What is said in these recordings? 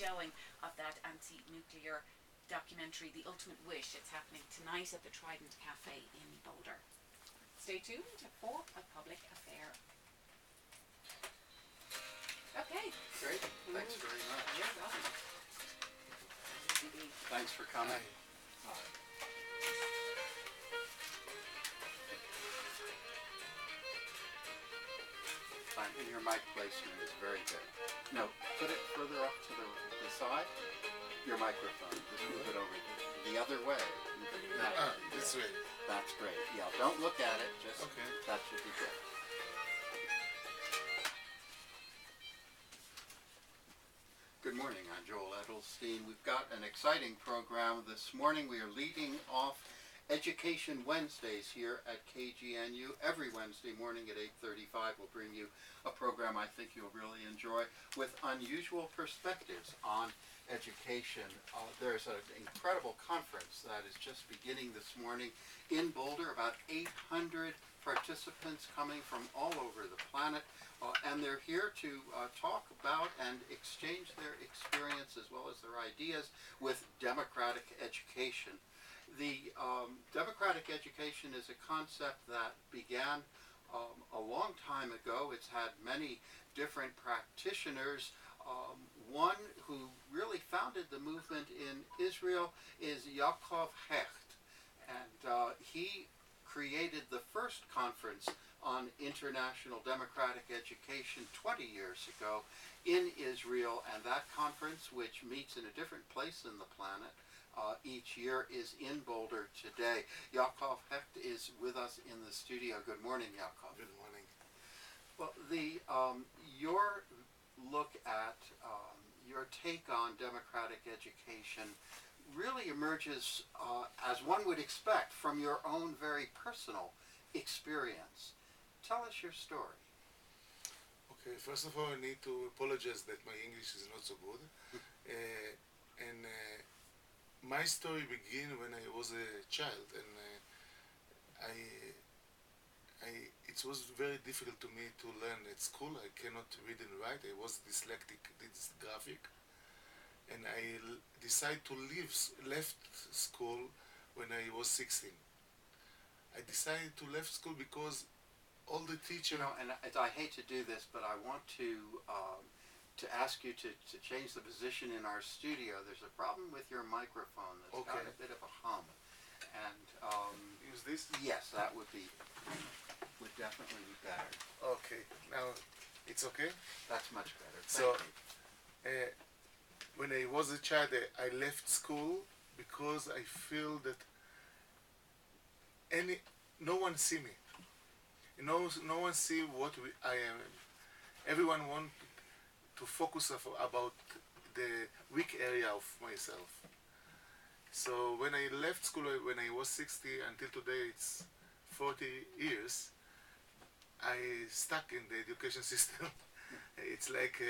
showing of that anti-nuclear documentary, The Ultimate Wish. It's happening tonight at the Trident Cafe in Boulder. Stay tuned for a public affair. Okay. Great. Thanks very much. You're welcome. Thanks for coming. Fine. And your mic placement is very good. No, put it further up to the side. Your microphone. Just move it over the other way. This way. That's great. Yeah, don't look at it. Just okay. That should be good. Good morning. I'm Joel Edelstein. We've got an exciting program this morning. We are leading off Education Wednesdays here at KGNU. Every Wednesday morning at 8:35 we'll bring you a program I think you'll really enjoy with unusual perspectives on education. There's an incredible conference that is just beginning this morning in Boulder. About 800 participants coming from all over the planet, and they're here to talk about and exchange their experience as well as their ideas with democratic education. The democratic education is a concept that began a long time ago. It's had many different practitioners. One who really founded the movement in Israel is Yaacov, and he created the first conference on international democratic education 20 years ago in Israel, and that conference, which meets in a different place in the planet each year, is in Boulder today. Yaacov Hecht is with us in the studio. Good morning, Yaacov. Good morning. Well, your look at your take on democratic education really emerges, as one would expect, from your own very personal experience. Tell us your story. Okay, first of all, I need to apologize that my English is not so good. My story began when I was a child, and it was very difficult to me to learn at school. I cannot read and write. I was dyslexic, dysgraphic, and I decided to left school when I was 16. I decided to left school because all the teachers... and I hate to do this, but I want to ask you to change the position in our studio. There's a problem with your microphone that's got a bit of a hum. And use this? Yes, that would definitely be better. Okay, now it's okay? That's much better. So, Thank you. When I was a child, I left school because I feel that no one see me. No one see what I am. Everyone want to focus about the weak area of myself. So when I left school, when I was 60, until today it's 40 years, I stuck in the education system. It's like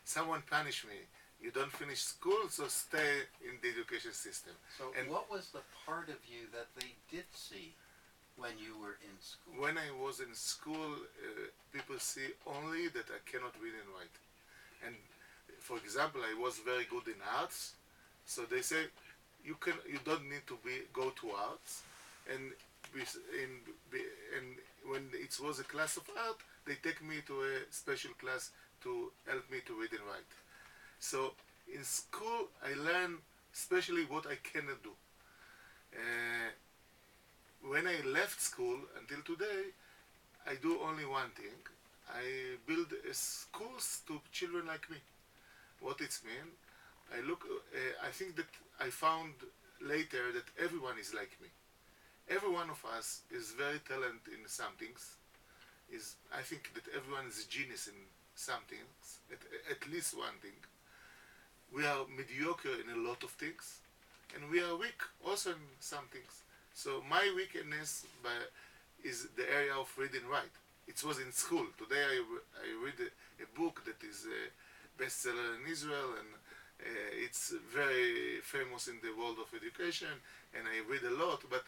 someone punished me. You don't finish school, so stay in the education system. So what was the part of you that they did see when you were in school? When I was in school, people see only that I cannot read and write. And for example, I was very good in arts, so they say you don't need to go to arts. And when it was a class of art, they take me to a special class to help me to read and write. So in school, I learned especially what I cannot do. When I left school until today, I do only one thing. I build schools to children like me. What it means? I think that I found later that everyone is like me. Every one of us is very talented in some things. I think that everyone is a genius in some things, at least one thing. We are mediocre in a lot of things, and we are weak also in some things. So my weakness is the area of read and write. It was in school. Today I read a book that is a bestseller in Israel, and it's very famous in the world of education, and I read a lot, but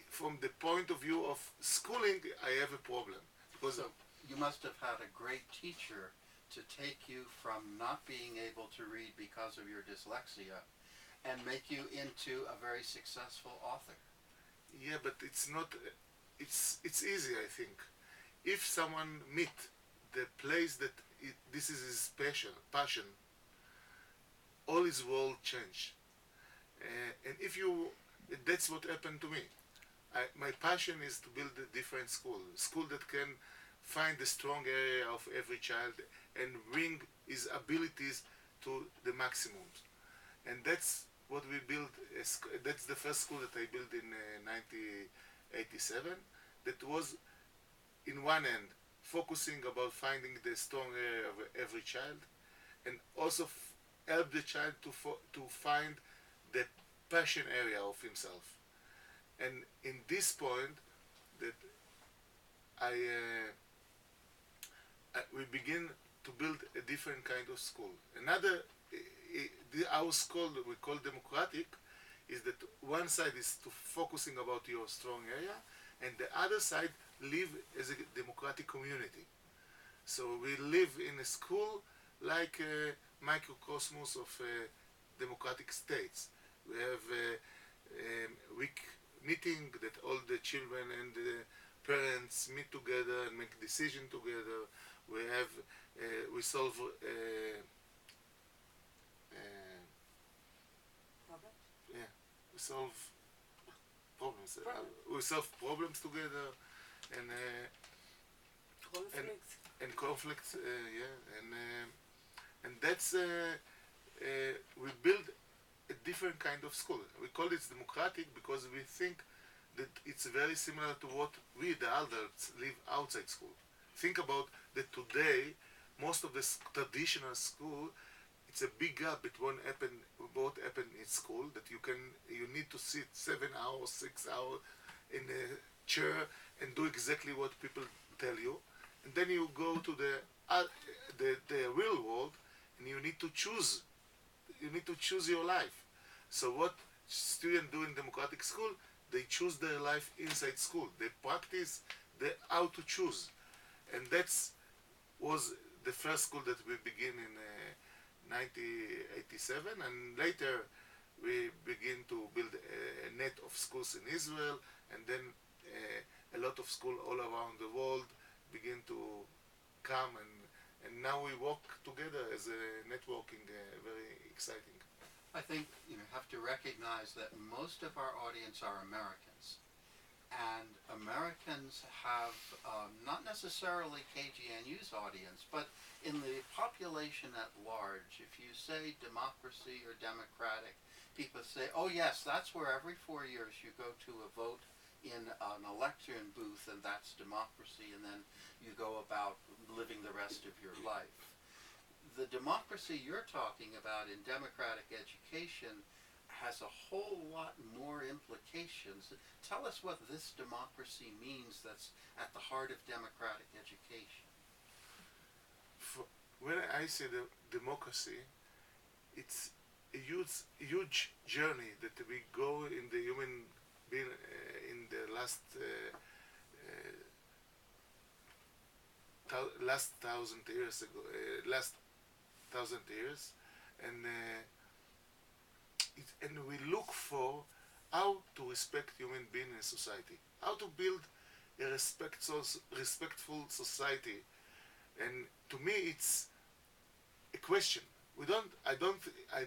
from the point of view of schooling, I have a problem. Because so you must have had a great teacher to take you from not being able to read because of your dyslexia and make you into a very successful author. Yeah, but it's not. It's easy, I think. If someone meet the place that this is his passion, all his world change. And if you, that's what happened to me. My passion is to build a different school that can find the strong area of every child and bring his abilities to the maximum. And that's what we built. That's the first school that I built in 1987. That was, in one end, focusing about finding the strong area of every child, and also help the child to find the passion area of himself. And in this point, that we begin to build a different kind of school. Another, our school that we call democratic, is that one side is to focusing about your strong area, and the other side live as a democratic community. So we live in a school like a microcosmos of democratic states. We have a week meeting that all the children and the parents meet together and make decisions together. We have we solve we solve problems. We solve problems together, and Conflicts. and conflicts. And that's we build a different kind of school. We call it democratic because we think that it's very similar to what we, the adults, live outside school. Think about that today, most of the traditional school, it's a big gap between what happen in school, that you need to sit 7 hours, 6 hours in a chair and do exactly what people tell you. And then you go to the real world, and you need to choose. You need to choose your life. So what students do in democratic school, they choose their life inside school. They practice how to choose. And that was the first school that we begin in 1987, and later we begin to build a net of schools in Israel, and then a lot of schools all around the world begin to come, and now we work together as a networking, very exciting. I think you have to recognize that most of our audience are Americans. And Americans have not necessarily KGNU's audience, but in the population at large, if you say democracy or democratic, people say, oh yes, that's where every 4 years you go to a vote in an election booth, and that's democracy, and then you go about living the rest of your life. The democracy you're talking about in democratic education has a whole lot more implications. Tell us what this democracy means that's at the heart of democratic education. When I say the democracy, it's a huge journey that we go in the human being in the last 1,000 years ago, last 1,000 years, and we look for how to respect human beings in society, how to build a respectful society. And to me, it's a question. I